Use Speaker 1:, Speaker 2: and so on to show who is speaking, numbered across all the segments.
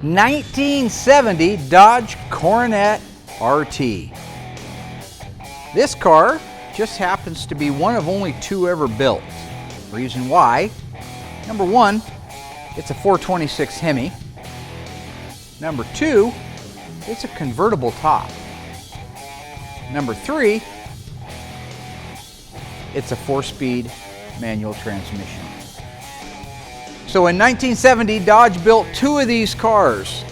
Speaker 1: 1970 Dodge Coronet RT. This car just happens to be one of only two ever built. Reason why: number one, it's a 426 Hemi. Number two, it's a convertible top. Number three, it's a 4-speed manual transmission. So in 1970, Dodge built two of these cars.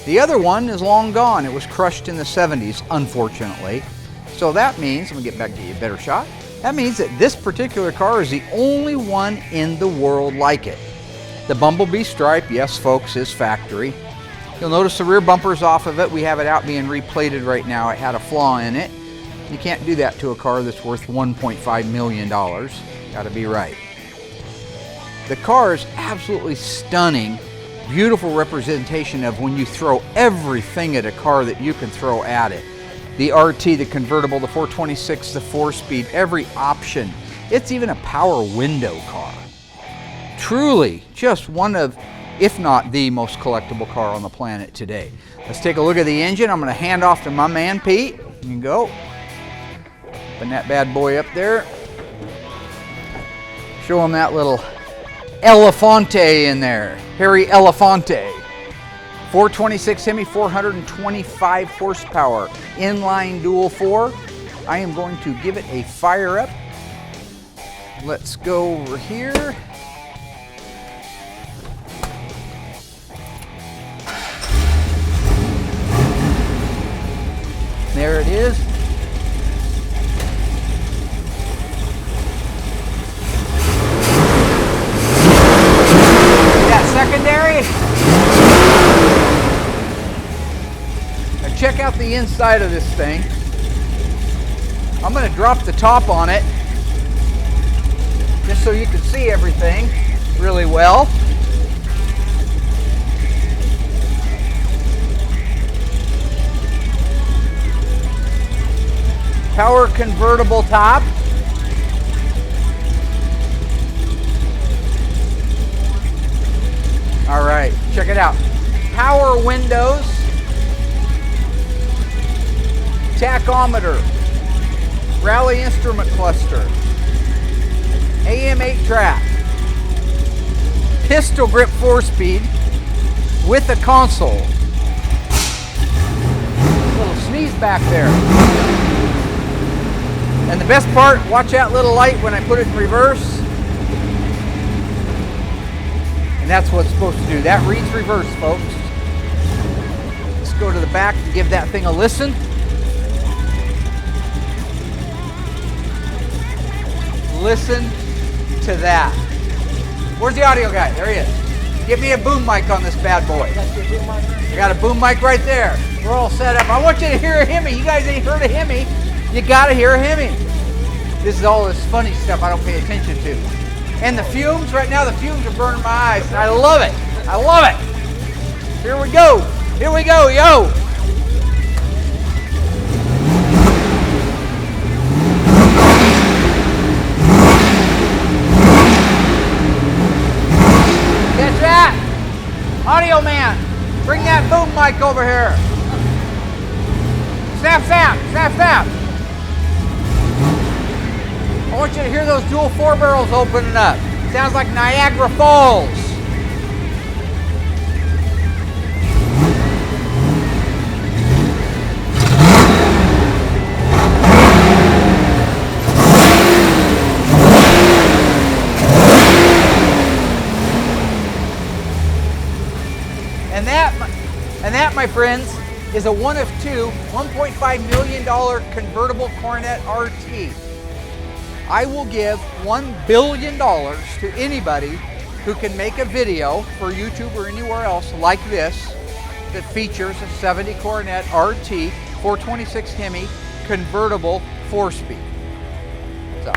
Speaker 1: The other one is long gone. It was crushed in the 70s, unfortunately. So that means, I'm gonna get back to you a better shot. That means that this particular car is the only one in the world like it. The Bumblebee stripe, yes folks, is factory. You'll notice the rear bumper's off of it. We have it out being replated right now. It had a flaw in it. You can't do that to a car that's worth $1.5 million. Gotta be right. The car is absolutely stunning, beautiful representation of when you throw everything at a car that you can throw at it. The RT, the convertible, the 426, the 4-speed, every option. It's even a power window car. Truly, just one of, if not the most collectible car on the planet today. Let's take a look at the engine. I'm gonna hand off to my man, Pete. You can go. Open that bad boy up there. Show him that little Elefante in there, Harry Elefante. 426 Hemi, 425 horsepower, inline dual 4. I am going to give it a fire up. Let's go over here. There it is. Secondary. Now check out the inside of this thing. I'm going to drop the top on it just so you can see everything really well. Power convertible top. All right, check it out. Power windows, tachometer, rally instrument cluster, AM 8-track, pistol grip 4-speed with a console. A little sneeze back there. And the best part, watch that little light when I put it in reverse. And that's what it's supposed to do. That reads reverse, folks. Let's go to the back and give that thing a listen. Listen to that. Where's the audio guy? There he is. Get me a boom mic on this bad boy. I got a boom mic right there. We're all set up. I want you to hear a Hemi. You guys ain't heard a Hemi. You gotta hear a Hemi. This is all this funny stuff I don't pay attention to. And the fumes, right now the fumes are burning my eyes. And I love it. I love it. Here we go. Here we go, yo. Catch that. Audio man, bring that boom mic over here. Snap, snap, snap, snap. I want you to hear those dual 4 barrels opening up. Sounds like Niagara Falls. And that, my friends, is a one of two $1.5 million convertible Coronet RT. I will give $1 billion to anybody who can make a video for YouTube or anywhere else like this that features a 70 Coronet RT 426 Hemi convertible 4-speed. So,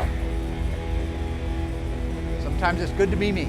Speaker 1: sometimes it's good to be me.